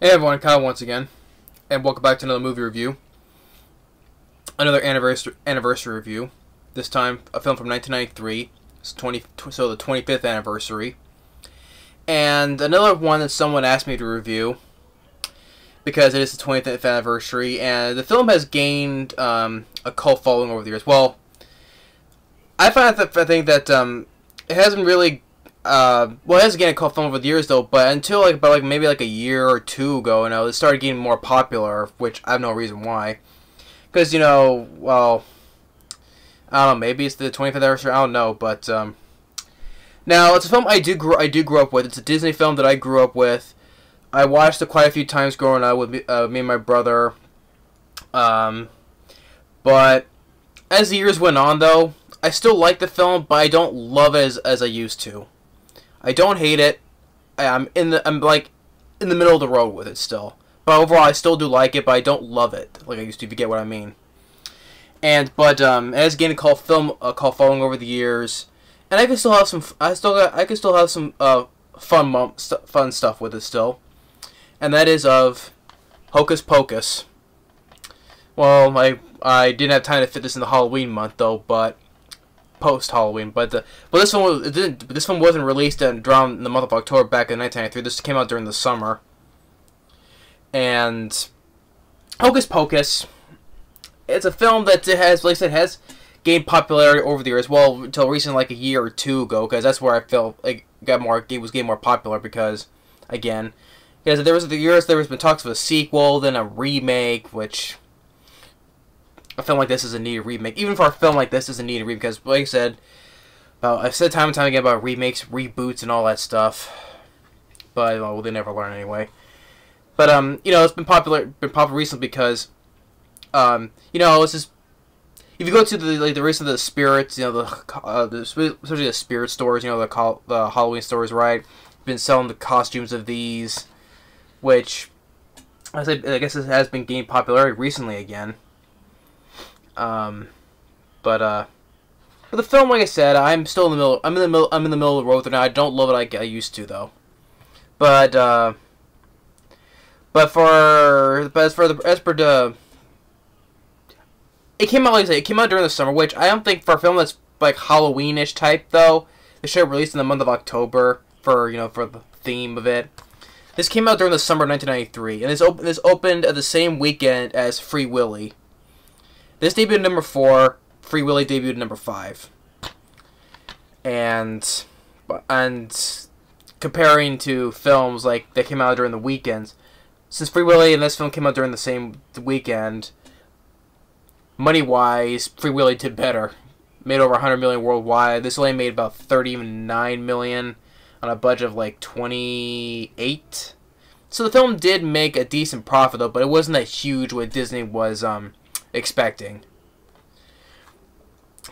Hey everyone, Kyle once again, and welcome back to another movie review. Another anniversary review. This time, a film from 1993, so the 25th anniversary. And another one that someone asked me to review, because it is the 25th anniversary, and the film has gained a cult following over the years. Well, I think that it hasn't really... well, it hasn't gained a cult following over the years, though, but until maybe a year or two ago, it started getting more popular, which I have no reason why. Because, well, I don't know, maybe it's the 25th anniversary, I don't know, but, now, it's a film I do grow up with. It's a Disney film that I grew up with. I watched it quite a few times growing up with me and my brother, but as the years went on, though, I still like the film, but I don't love it as I used to. I don't hate it. I'm like in the middle of the road with it still. But overall, I still do like it, but I don't love it like I used to. If you get what I mean. But it has gained a cult following over the years, and I can still have some. I can still have some fun stuff with it still, and that is of Hocus Pocus. Well, I didn't have time to fit this in the Halloween month though, but. Post-Halloween, but this film wasn't released around the month of October back in 1993. This came out during the summer. And Hocus Pocus, it's a film that has gained popularity over the years. Well, until recently, like a year or two ago, because that's where I felt like it was getting more popular. Because again, there has been talks of a sequel, then a remake, which. A film like this is a needed remake. Even for a film like this is a needed remake, because, like I said, I've said time and time again about remakes, reboots, and all that stuff. But well, they never learn anyway. But it's been popular recently because, it's just if you go to the rest of the spirits, especially the spirit stores, the Halloween stores, right? Been selling the costumes of these, which I guess it has been gaining popularity recently again. But for the film, like I said, I'm still in the middle. I'm in the middle of the road now. I don't love it like I used to, though. But as for it came out, like I said, it came out during the summer, which I don't think for a film that's like Halloween-ish type, though. They should have released in the month of October for the theme of it. This came out during the summer of 1993, and this opened at the same weekend as Free Willy. This debuted at number 4. Free Willy debuted at number 5. And comparing to films like that came out during the weekends, since Free Willy and this film came out during the same weekend, money-wise, Free Willy did better. Made over 100 million worldwide. This only made about 39 million on a budget of like 28. So the film did make a decent profit though, but it wasn't that huge what Disney was expecting.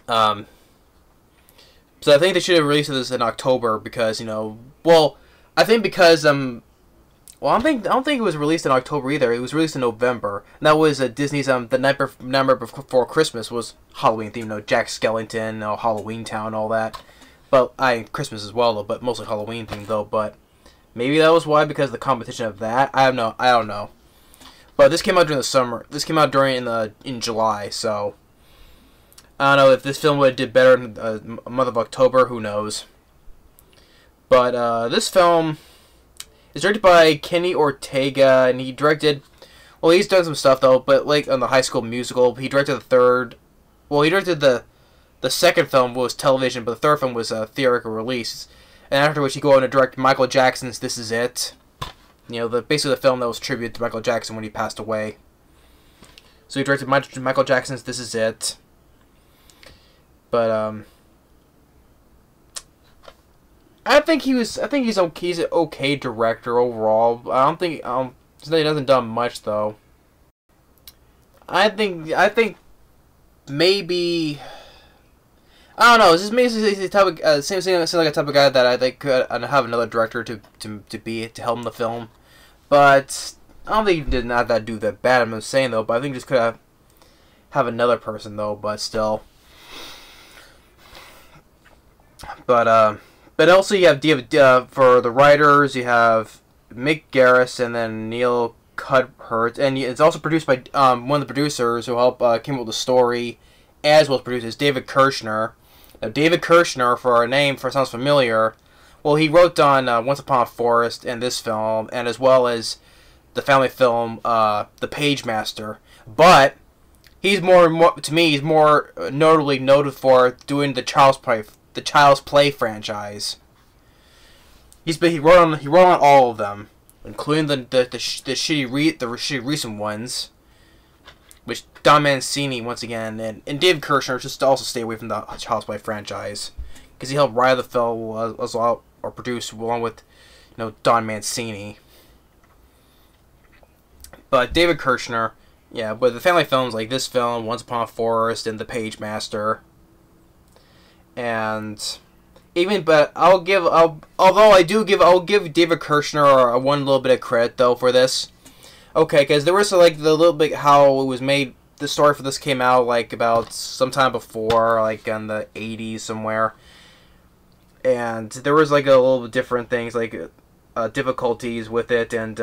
So I think they should have released this in October because I think because I don't think it was released in October either. It was released in November. And that was Disney's the night before Christmas was Halloween themed. Jack Skellington, Halloween Town, all that. But Christmas as well though, but mostly Halloween themed though. But maybe that was why, because of the competition of that. I don't know. But this came out during the summer. This came out in July, so I don't know if this film would have did better in the month of October. Who knows? But this film is directed by Kenny Ortega, and he directed. Well, he's done some stuff though, but like on the High School Musical, he directed the third. Well, he directed the second film was television, but the third film was a theatrical release, and after which he go on to direct Michael Jackson's "This Is It." Basically the film that was tribute to Michael Jackson when he passed away. So he directed Michael Jackson's "This Is It." But I think he's okay. He's an okay director overall. I don't think he hasn't done much though. I think maybe. I don't know. It's just basically the type of seems like a type of guy that I think could have another director to helm the film, but I don't think he did not do that bad. I'm saying though, but I think just could have another person though. But still, but also you have for the writers you have Mick Garris and then Neil Cudhurt, and it's also produced by one of the producers who helped came up with the story, as well as producers David Kirshner. Now, David Kirshner, for a name, sounds familiar. Well, he wrote on Once Upon a Forest and this film, and as well as the family film The Page Master. But he's more to me, he's more notably noted for doing the Child's Play franchise. He wrote on all of them, including the shitty recent ones, which Don Mancini once again, and David Kirshner just to also stay away from the Child's Play franchise, because he helped write the film as well, or produce along with Don Mancini. But David Kirshner, yeah, but the family films like this film, Once Upon a Forest, and The Page Master, and I'll give David Kirshner one little bit of credit though for this. Okay, because there was like the little bit how it was made. The story for this came out like about sometime before, like in the 80s somewhere, and there was like a little bit different things like difficulties with it, and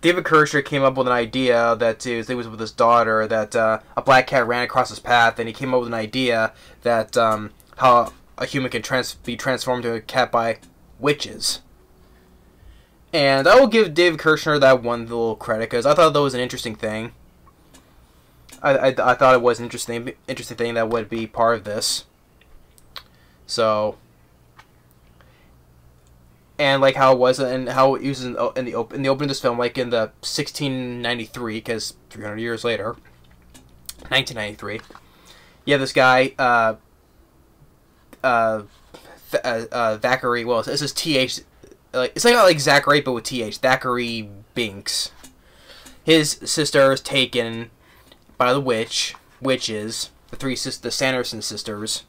David Kirshner came up with an idea that he was with his daughter that a black cat ran across his path, and he came up with an idea that how a human can be transformed into a cat by witches. And I will give David Kirshner that one little credit because I thought that was an interesting thing. I thought it was an interesting thing that would be part of this. So, and like how it was and how it uses in the opening of this film, like in the 1693, because 300 years later, 1993. Yeah, this guy Thackeray. Well, this is Th. It's like Zachary, but with Th. Thackeray Binks. His sister is taken by the witches, the Sanderson sisters,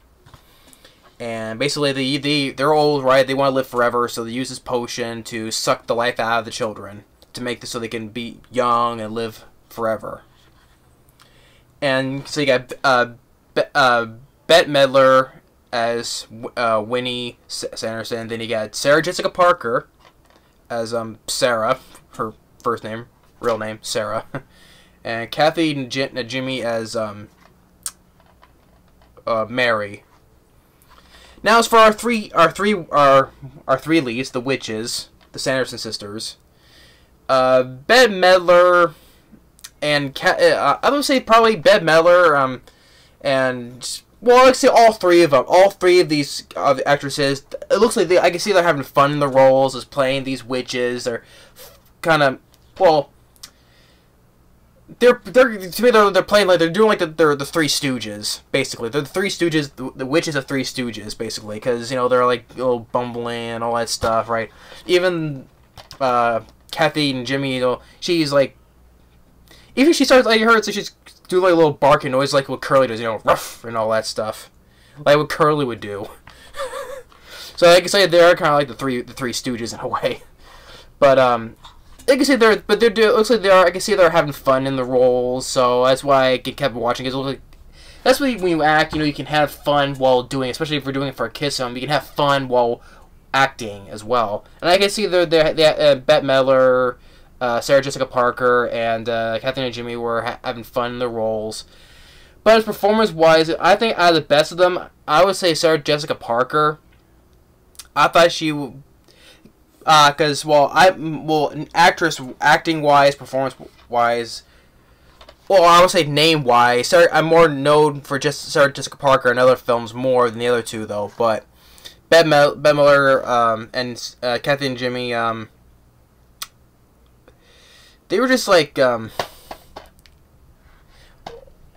and basically they're old, right? They want to live forever, so they use this potion to suck the life out of the children to make this so they can be young and live forever. And so you got Bette Midler as Winnie Sanderson. Then you got Sarah Jessica Parker as Sarah, her real name Sarah, and Kathy Najimy as Mary. Now, as for our three leads, the witches, the Sanderson sisters, Bette Midler and I would say probably Bette Midler, and well, I'd say all three of them. All three of these actresses. It looks like I can see they're having fun in the roles as playing these witches. They're kind of They're to me they're playing like they're doing like they're the Three Stooges basically. They're the Three Stooges, the witches of Three Stooges basically, because they're like little bumbling and all that stuff, right? Even Kathy and Jimmy, she's like, even she starts like you heard, so she's doing like a little barking noise like what Curly does, ruff and all that stuff, like what Curly would do. So I can say they're kind of like the Three Stooges in a way, but I can say it looks like they are. I can see they're having fun in the roles, so that's why I kept watching. Cause it looks like that's when you act, you can have fun while doing it, especially if we're doing it for a kids film. You can have fun while acting as well. And I can see they Bette Midler, Sarah Jessica Parker, and Kathy and Jimmy were having fun in their roles. But as performance-wise, I think out of the best of them, I would say Sarah Jessica Parker. I thought she. Because acting-wise, performance-wise, well, I would say name-wise, I'm more known for just Sarah Jessica Parker and other films more than the other two, though. But Bette Midler and Kathy and Jimmy, they were just like, I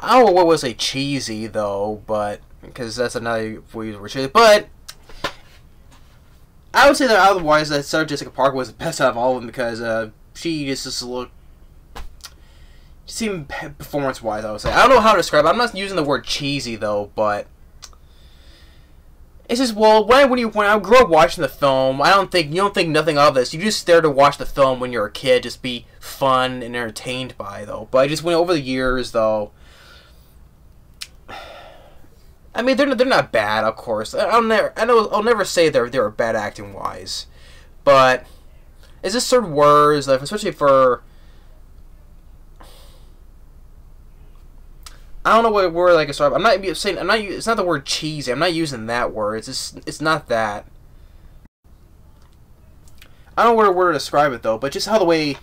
don't know what was say cheesy though, but because that's another word cheesy, but. I would say that otherwise that Sarah Jessica Parker was the best out of all of them because she just looked. She seemed performance-wise, I would say. I don't know how to describe it. I'm not using the word cheesy though, but it's just when I grew up watching the film, you don't think nothing of this. You just there to watch the film when you're a kid, just be fun and entertained by though. But I just went over the years though. I mean, they're not bad, of course. I'll never say they're bad acting wise, but It's just certain words, like, especially for... I don't know what word I can start. I'm not saying it's not the word cheesy. I'm not using that word. It's not that. I don't know what word to describe it though, but just how the way,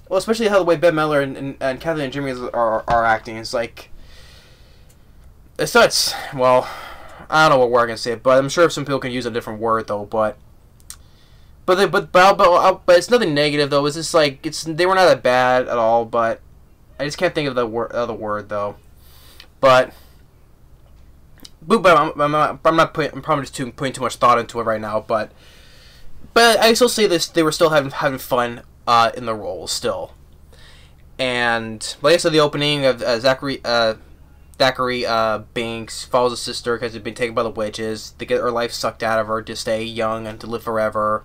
well, especially how the way Bette Midler and Kathy and Najimy are acting. It's like it's nuts. Well, I don't know what word I can say, but I'm sure some people can use a different word though. But it's nothing negative though. It's just like they were not that bad at all. But I just can't think of the word though. But I'm probably just putting too much thought into it right now. But I still say this: they were still having fun in the roles still. And like I said, the opening of Zachary Binks follows his sister because she's been taken by the witches. They get her life sucked out of her to stay young and to live forever.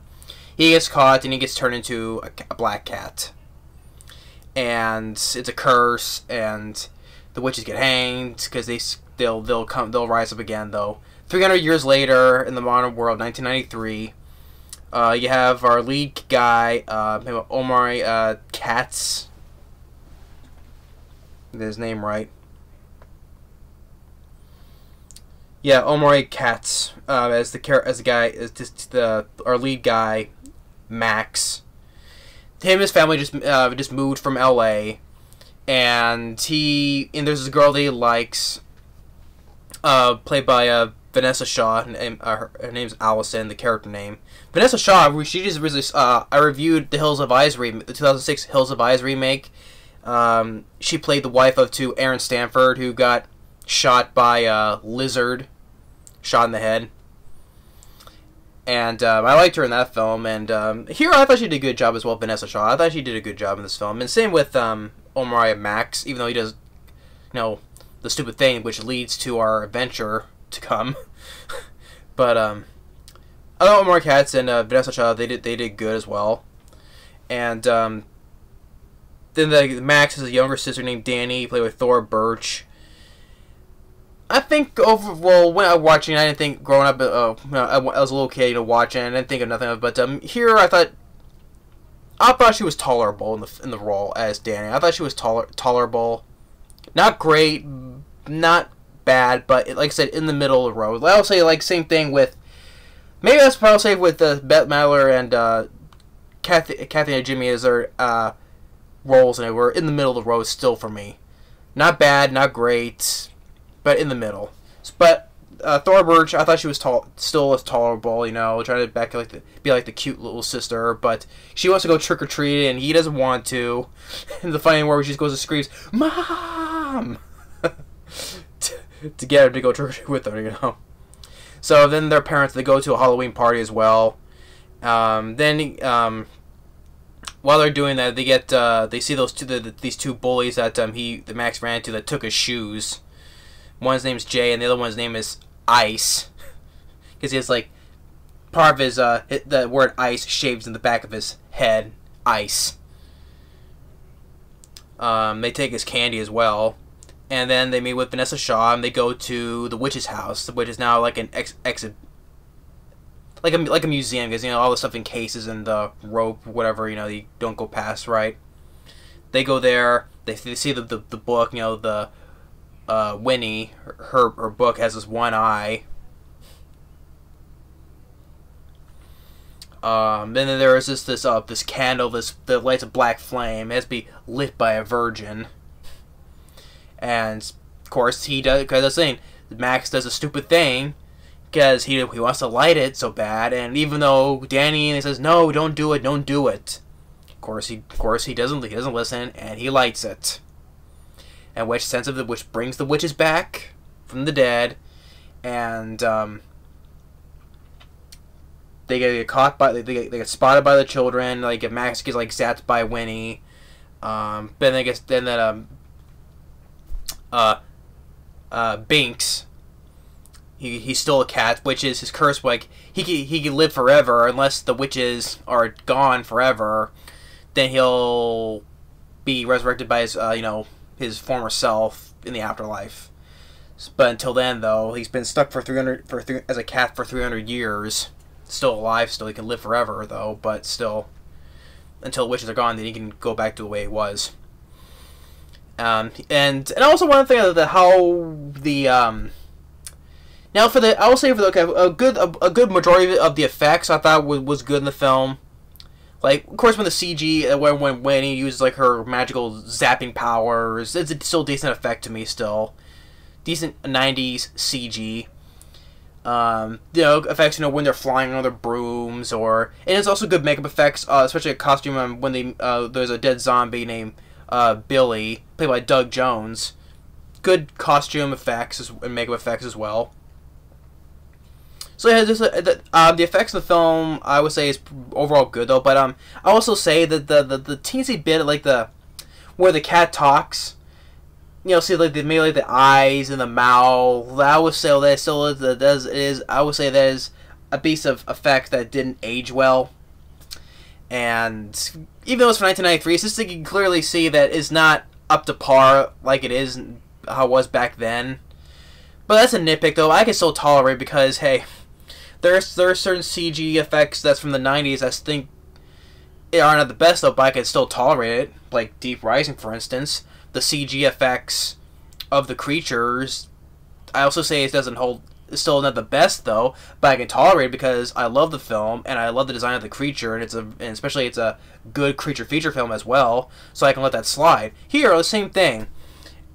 He gets caught and he gets turned into a black cat, and it's a curse. And the witches get hanged because they'll rise up again though. 300 years later, in the modern world, 1993, you have our lead guy, Omri Katz. Get his name right. Yeah, Omri Katz as our lead guy, Max. Him and his family just moved from L.A. And there's this girl that he likes, played by Vinessa Shaw. Her name's Allison, the character name. Vinessa Shaw, she just really, I reviewed the 2006 Hills of Eyes remake. She played the wife of Aaron Stanford, who got shot by a lizard, shot in the head. And I liked her in that film. And here I thought she did a good job as well, Vinessa Shaw. I thought she did a good job in this film. And same with Omri Max, even though he does, the stupid thing, which leads to our adventure to come. But I thought Omri Katz and Vinessa Shaw, they did good as well. And then Max has a younger sister named Danny, played with Thora Birch. I think overall, when I was watching, I didn't think growing up. I was a little kid, watching. I didn't think of nothing of it. But here, I thought she was tolerable in the role as Danny. I thought she was tolerable, not great, not bad, but like I said, in the middle of the road. I'll say same thing with, maybe that's what I'll say with Bette Midler and Kathy and Najimy as their roles, and they were in the middle of the road still for me. Not bad, not great, but in the middle. But Thora Birch, I thought she was still as tolerable, trying to be like the cute little sister, but she wants to go trick or treating and he doesn't want to. And the funny where she just goes and screams, "Mom!" to get her to go trick or treat with her, So then their parents, they go to a Halloween party as well. While they're doing that, they see these two bullies that the Max ran into that took his shoes. One's name's Jay, and the other one's name is Ice, because he has part of his the word ice shaved in the back of his head. Ice. They take his candy as well, and then they meet with Vinessa Shaw, and they go to the witch's house, which is now like an like a museum, because all the stuff in cases and the rope, whatever, you don't go past, right? They go there. They see the book. The Winnie, her book has this one eye. Then there is this candle that lights a black flame. It has to be lit by a virgin. And of course he does, because I was saying, Max does a stupid thing because he wants to light it so bad, and even though Danny says no, don't do it. Of course he doesn't listen, and he lights it. And which brings the witches back from the dead, and they get caught they get spotted by the children. Max gets zapped by Winnie. Binks, he's still a cat, which is his curse. He can live forever unless the witches are gone forever. Then he'll be resurrected by his former self in the afterlife. But until then, though, he's been stuck as a cat for 300 years. Still alive, still he can live forever, though. But still, until witches are gone, then he can go back to the way it was. And also one thing that how the now for the I will say for the a good majority of the effects I thought was good in the film. Like, of course, when the CG when he uses like her magical zapping powers, it's a still decent effect to me. Still, decent 90s CG. Effects, when they're flying on their brooms, and it's also good makeup effects, especially a costume when there's a dead zombie named Billy, played by Doug Jones. Good costume effects and makeup effects as well. So yeah, the effects of the film I would say is overall good though. But I also say that the teensy bit like where the cat talks, see like maybe the eyes and the mouth. I would say I would say that is a piece of effect that didn't age well. And even though it's from 1993, it's just you can clearly see that it's not up to par like it is how it was back then. But that's a nitpick though. I can still tolerate because hey, there are certain CG effects that's from the 90s I think are not the best though, but I can still tolerate it. Like Deep Rising, for instance, the CG effects of the creatures, I also say it doesn't hold. It's still not the best though, but I can tolerate it because I love the film and I love the design of the creature, and especially it's a good creature feature film as well, so I can let that slide. Here, the same thing.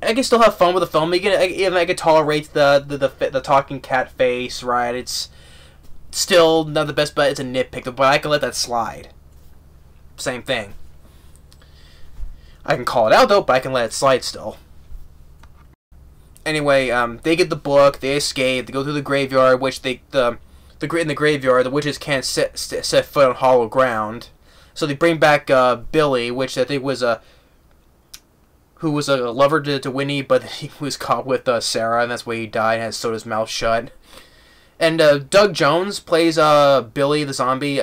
I can still have fun with the film. I can tolerate the talking cat face, right? It's still not the best, but it's a nitpick, but I can let that slide. Same thing. I can call it out though, but I can let it slide still. Anyway, they get the book, they escape, they go through the graveyard, which in the graveyard, the witches can't set foot on hollow ground. So they bring back Billy, which I think was who was a lover to Winnie, but he was caught with Sarah, and that's why he died and has sewed his mouth shut. And Doug Jones plays Billy the zombie.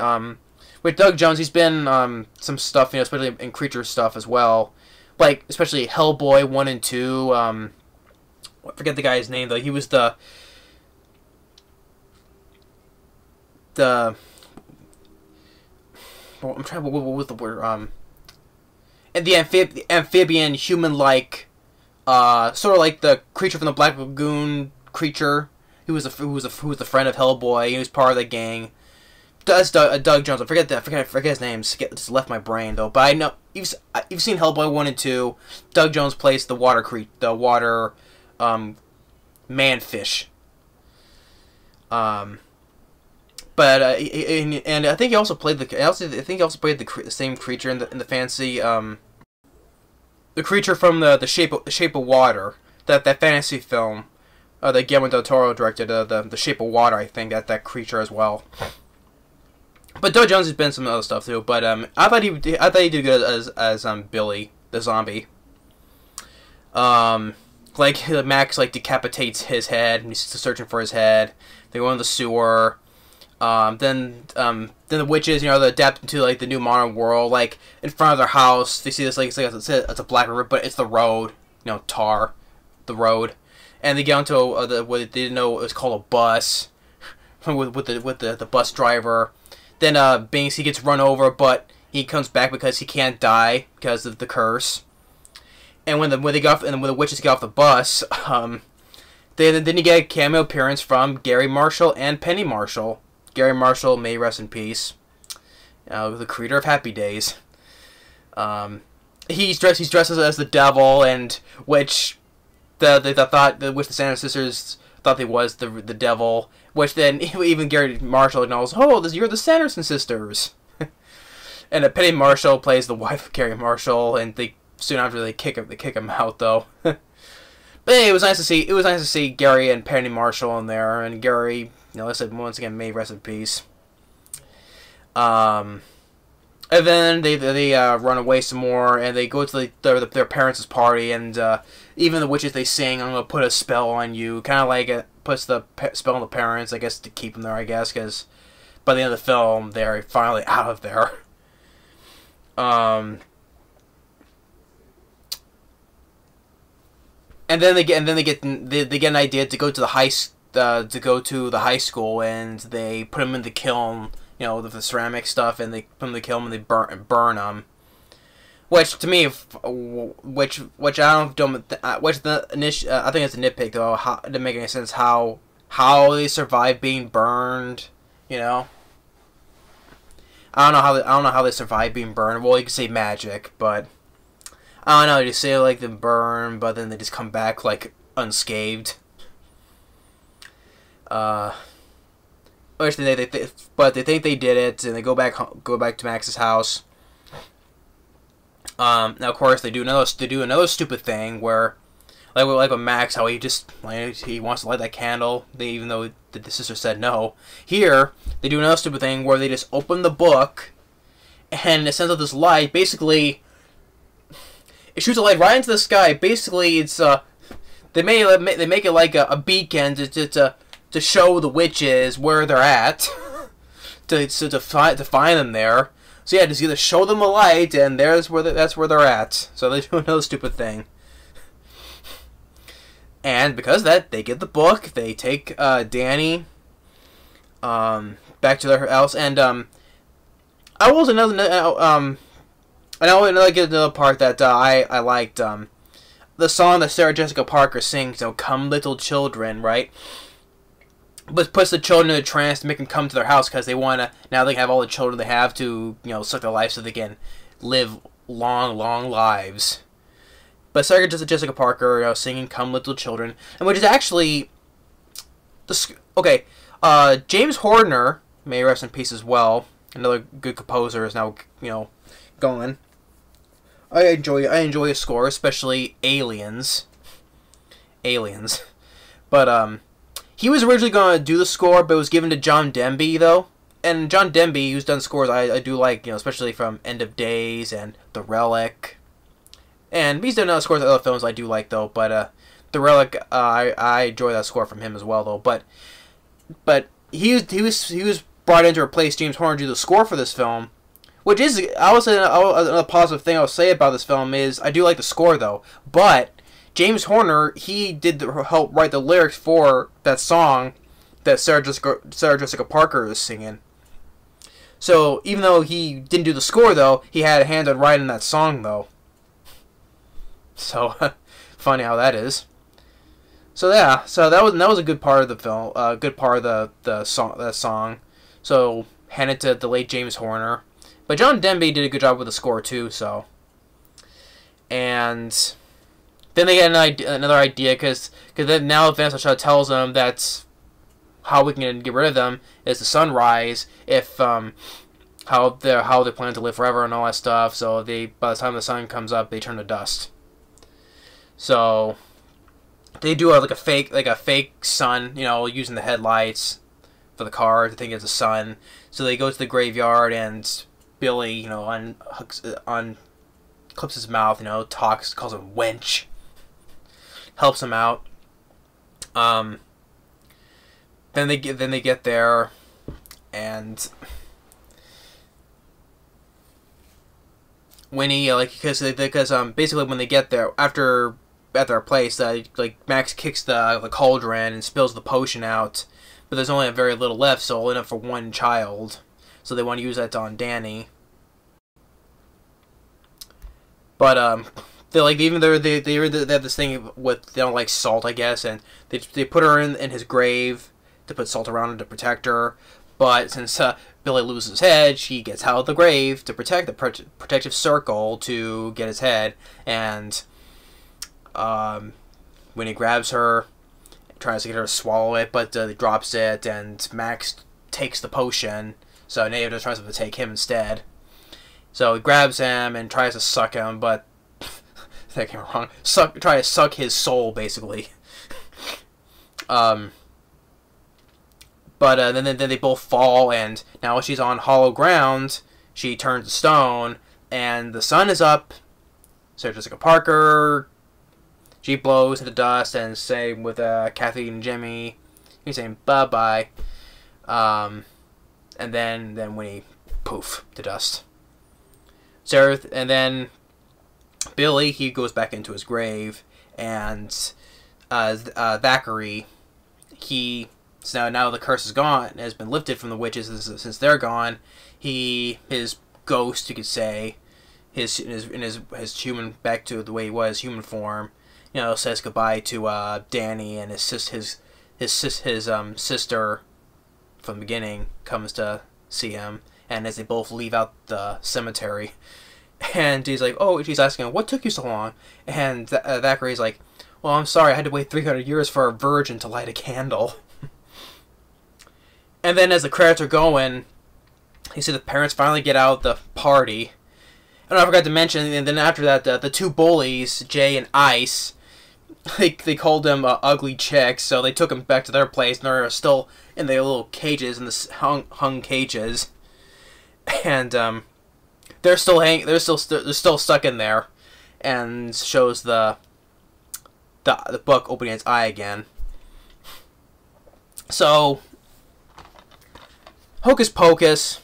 With Doug Jones, he's been some stuff, especially in creature stuff as well, like especially Hellboy 1 and 2. I forget the guy's name though. He was the well, I'm trying. What was the word? And the amphibian human-like, sort of like the creature from the Black Lagoon creature. Who was the friend of Hellboy. He was part of the gang. That's Doug Jones. I forget his name. Just left my brain though. But I know you've seen Hellboy 1 and 2. Doug Jones plays the water manfish. But and I think he also played the same creature in the fantasy the creature from the Shape of Water, that fantasy film that Guillermo del Toro directed, the Shape of Water. I think that creature as well. But Doug Jones has been some other stuff too. But I thought he did good as Billy the zombie. Like Max decapitates his head, and he's searching for his head. They go in the sewer. Then the witches, they adapt into the new modern world. Like in front of their house, they see this it's a black river, but it's the road. Tar, the road, and they get onto what they didn't know it was called a bus with the bus driver. Then Binks, he gets run over, but he comes back because he can't die because of the curse. And when the witches get off the bus, then you get a cameo appearance from Gary Marshall and Penny Marshall. Gary Marshall, may rest in peace. The creator of Happy Days. He's dressed as the devil, and which the Sanderson sisters thought they was the devil. Which then even Gary Marshall knows, you're the Sanderson sisters. And Penny Marshall plays the wife of Gary Marshall, and soon after they kick him out though. But hey, it was nice to see Gary and Penny Marshall in there, and Gary, like I said, once again, may rest in peace. And then they run away some more, and they go to their parents' party, and even the witches, they sing, "I'm gonna put a spell on you," kind of like it puts the spell on the parents, I guess, to keep them there, I guess, because by the end of the film, they're finally out of there. And then they get an idea to go to the high school, and they put him in the kiln you know, the ceramic stuff, and they put them to kill them, and they burn them. Which to me, which I don't, which the I think it's a nitpick though. How, it didn't make any sense how they survive being burned. You know, I don't know how they survive being burned. Well, you could say magic, but I don't know. You say like them burn, but then they just come back like unscathed. Which but they think they did it, and they go back to Max's house. Now of course they do another stupid thing where, like with Max, how he wants to light that candle, even though the sister said no. Here they do another stupid thing where they just open the book, and it sends out this light. Basically, it shoots a light right into the sky. Basically, it's they make it like a beacon to show the witches where they're at, to find them there. So yeah, just either show them a light, and that's where they're at. So they do another stupid thing. And because of that, they get the book. They take Danny back to their house, and I will get another part that I liked. The song that Sarah Jessica Parker sings, you know, "Come Little Children," right? But puts the children in a trance to make them come to their house because they want to. Now they have all the children they have to, you know, suck their life so they can live long, long lives. But Sarah Jessica Parker, you know, singing "Come Little Children," and which is actually okay. James Horner, may rest in peace as well. Another good composer is now, you know, gone. I enjoy his score, especially Aliens. But he was originally going to do the score, but it was given to John Demby, though. And John Demby, who's done scores I do like, you know, especially from End of Days and The Relic. And he's done other scores of other films I do like, though. But The Relic, I enjoy that score from him as well, though. But he was brought in to replace James Horner to do the score for this film. Which is, another positive thing I'll say about this film is, I do like the score, though. But James Horner, he did help write the lyrics for that song that Sarah Jessica Parker is singing. So even though he didn't do the score, though, he had a hand on writing that song, though. So funny how that is. So yeah, so that was a good part of the film, good part of the song. So hand it to the late James Horner, but John Demby did a good job with the score too. So and. Then they get another idea, because then now Vinessa tells them that's how we can get rid of them is the sunrise. If how they plan to live forever and all that stuff. So by the time the sun comes up, they turn to dust. So they do like a fake sun, you know, using the headlights for the car to think it's a sun. So they go to the graveyard, and Billy, you know, clips his mouth, you know, calls him wench. Helps him out. Then they get there, and Winnie, because basically when they get there at their place, like Max kicks the cauldron and spills the potion out, but there's only a very little left, so only enough for one child. So they want to use that on Danny. But they have this thing with, they don't like salt, I guess, and they put her in his grave to put salt around her to protect her. But since Billy loses his head, she gets out of the grave to protect the protective circle to get his head. And when he grabs her, tries to get her to swallow it, but drops it, and Max takes the potion. So Nato tries to take him instead. So he grabs him and tries to suck him, but that came wrong. Try to suck his soul, basically. But then they both fall, and now she's on hollow ground. She turns to stone, and the sun is up. Sarah Jessica Parker, she blows into dust, and same with Kathy and Jimmy. He's saying bye bye. And then Winnie, poof, to dust. Sarah, and then Billy, he goes back into his grave, and Zachary, he So now the curse is gone, has been lifted from the witches since they're gone. His ghost, you could say, his human, back to the way he was, human form, says goodbye to Danny, and his sister from the beginning comes to see him, and as they both leave out the cemetery, and he's like, oh, she's asking him, what took you so long? And Thackeray's like, well, I'm sorry, I had to wait 300 years for a virgin to light a candle. And then as the credits are going, you see the parents finally get out of the party. And I forgot to mention, and then after that, the two bullies, Jay and Ice, they called them ugly chicks, so they took them back to their place, and they're still in their little cages, in the hung cages. And they're still stuck in there, and shows the book opening its eye again. So, Hocus Pocus,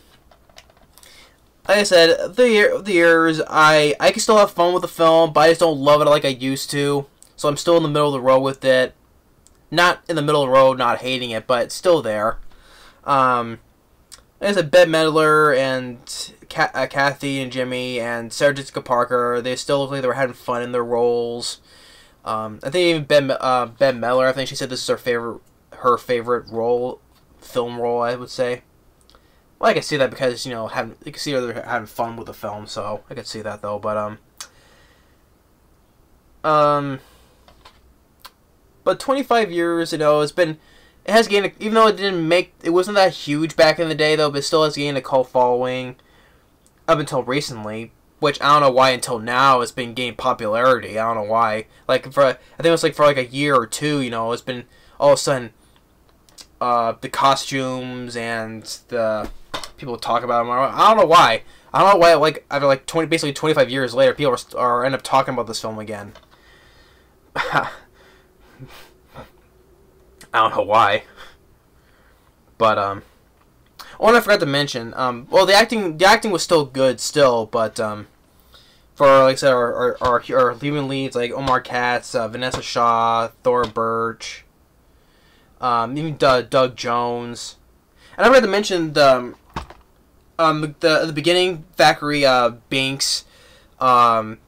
like I said, the years, I can still have fun with the film, but I just don't love it like I used to. So I'm still in the middle of the road with it. Not in the middle of the road, not hating it, but it's still there. Like I said, Bette Midler and Kathy and Jimmy and Sarah Jessica Parker, they still look like they were having fun in their roles. I think even Bette Midler, I think she said this is her favorite film role, I would say. Well, I can see that because, you can see they're having fun with the film, so I could see that though, but 25 years, it has gained, even though it wasn't that huge back in the day though, but it still has gained a cult following up until recently, which I don't know why until now it's been gaining popularity. I don't know why. I think it was for a year or two, it's been all of a sudden, the costumes and the people talk about them. I don't know why. I don't know why. After basically 25 years later, people are end up talking about this film again. I don't know why. But one I forgot to mention. Well, the acting was still good, but for like I said, our human leads like Omar Katz, Vinessa Shaw, Thora Birch. Even Doug Jones, and I forgot to mention the beginning, Thackeray Binks, when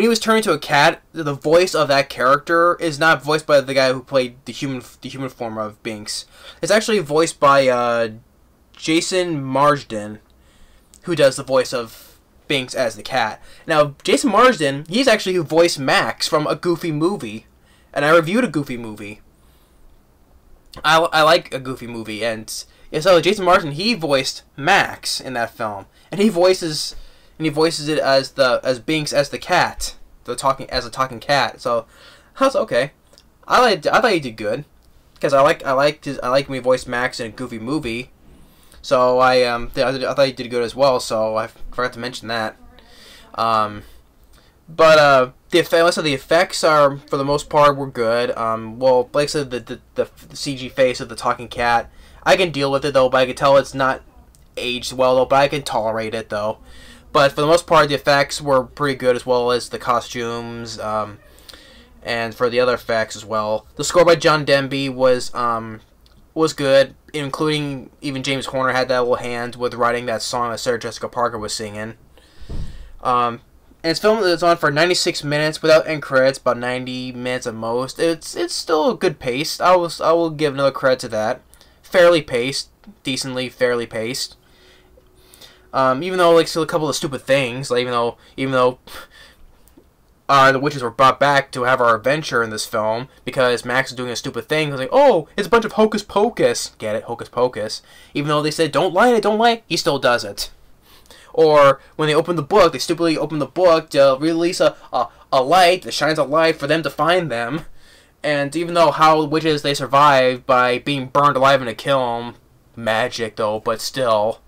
he was turned into a cat, the voice of that character is not voiced by the guy who played the human form of Binks. It's actually voiced by Jason Marsden, who does the voice of Binks as the cat. Now, Jason Marsden, he's actually who voiced Max from A Goofy Movie, and I reviewed A Goofy Movie. I like A Goofy Movie, and so Jason Marsden, he voiced Max in that film, and he voices it as Binks as the cat, a talking cat. So that's okay. I thought he did good because I like when he voiced Max in A Goofy Movie. So I thought he did good as well. So I forgot to mention that. But the effects are, for the most part, were good. Well, like I said, the CG face of the talking cat, I can deal with it though, but I can tell it's not aged well though, but I can tolerate it though. But for the most part, the effects were pretty good, as well as the costumes, and for the other effects as well. The score by John Denby was good, including even James Horner had that little hand with writing that song that Sarah Jessica Parker was singing. And it's filmed. It's on for 96 minutes without end credits, about 90 minutes at most. It's still a good pace. I will give another credit to that. Fairly paced, fairly paced. Even though still a couple of stupid things, even though the witches were brought back to have our adventure in this film because Max is doing a stupid thing. It's like, oh, it's a bunch of hocus pocus. Get it, hocus pocus. Even though they said don't light it, he still does it. Or when they open the book, they stupidly open the book to release a light that shines a light for them to find them. And even though how witches, they survive by being burned alive in a kiln, magic though, but still.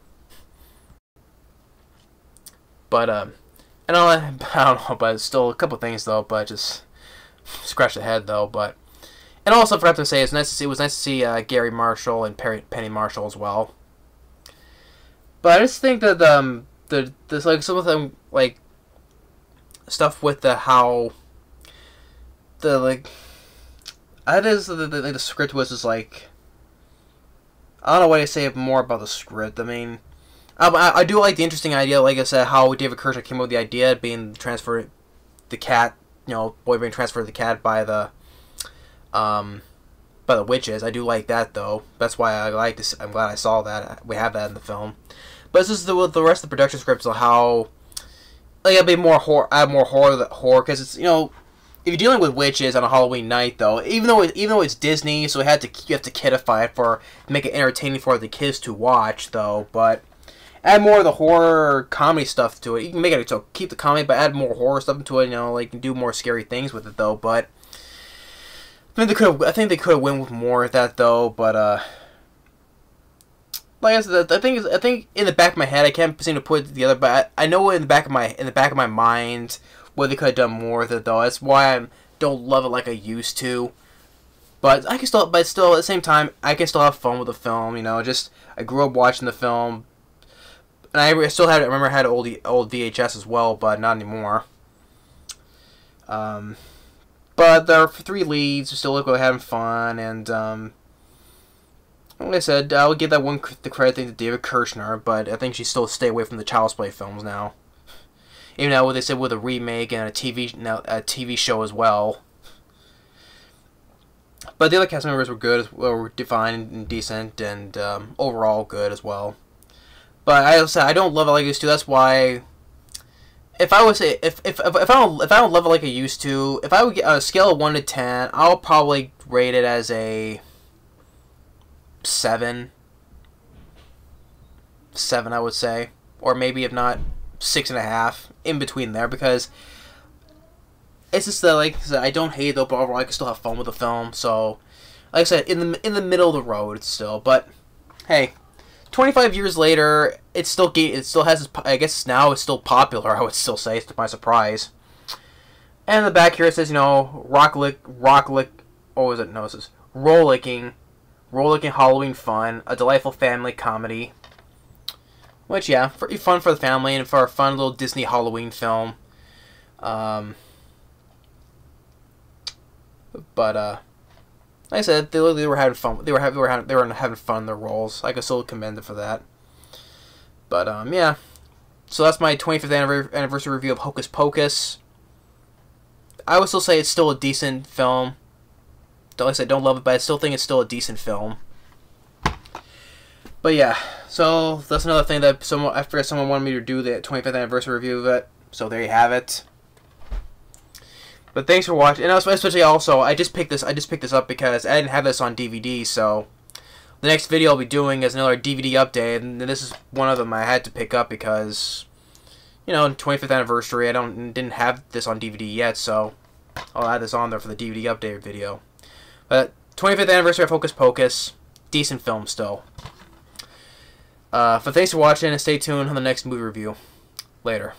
But I don't know, but still a couple things though, but just scratch the head though. But and also I forgot to say, it was nice to see Gary Marshall and Penny Marshall as well. But I just think that there's some of them stuff with the how the I think the script was just like, I don't know what to say more about the script. I mean, I do like the interesting idea, like I said, how David Kirshner came up with the idea of being transferred, the cat, boy being transferred to the cat by the witches. I do like that though. That's why I like this. I'm glad I saw that. We have that in the film. But it's just with the rest of the production scripts of how, like, add more horror, because it's, if you're dealing with witches on a Halloween night, though, even though it's Disney, so you have to kidify it make it entertaining for the kids to watch, though. But add more of the horror comedy stuff to it. You can make it so keep the comedy, but add more horror stuff into it. Like do more scary things with it, though. But I think they could have went with more of that, though. But like I said, I think in the back of my head, I can't seem to put it together. But I know in the back of my mind what they could have done more with it, though. That's why I don't love it like I used to. But still at the same time, I can still have fun with the film. Just I grew up watching the film, and I remember I had old VHS as well, but not anymore. But there are 3 leads who still look like having fun, and like I said, I would give that one the credit thing to David Kirshner, but I think she still stay away from the Child's Play films now. Even though what they said with a remake and a TV show as well. But the other cast members were good, were defined and decent, and overall good as well. But I don't love it like I used to. That's why, if I don't love it like I used to, if I would get on a scale of 1 to 10, I'll probably rate it as a 7. 7, I would say, or maybe if not 6.5, in between there, because it's just that, like, I don't hate it though, but overall I can still have fun with the film. So, like I said, in the middle of the road still. But hey, 25 years later, it still has. I guess now it's still popular. I would still say, to my surprise. And in the back here it says, rollicking Halloween fun, a delightful family comedy. Which, yeah, fun for the family and for a fun little Disney Halloween film. But like I said, they were having fun. They were having fun in their roles. I could still commend them for that. But yeah. So that's my 25th anniversary review of Hocus Pocus. I would still say it's still a decent film. Like I said, don't love it, but I still think it's still a decent film. But yeah, so that's another thing that I forgot someone wanted me to do, the 25th anniversary review of it. So there you have it. But thanks for watching, and especially also, I just picked this up because I didn't have this on DVD. So the next video I'll be doing is another DVD update, and this is one of them I had to pick up because, 25th anniversary. I didn't have this on DVD yet, so I'll add this on there for the DVD update video. But 25th anniversary of Hocus Pocus, decent film still. But thanks for watching, and stay tuned on the next movie review. Later.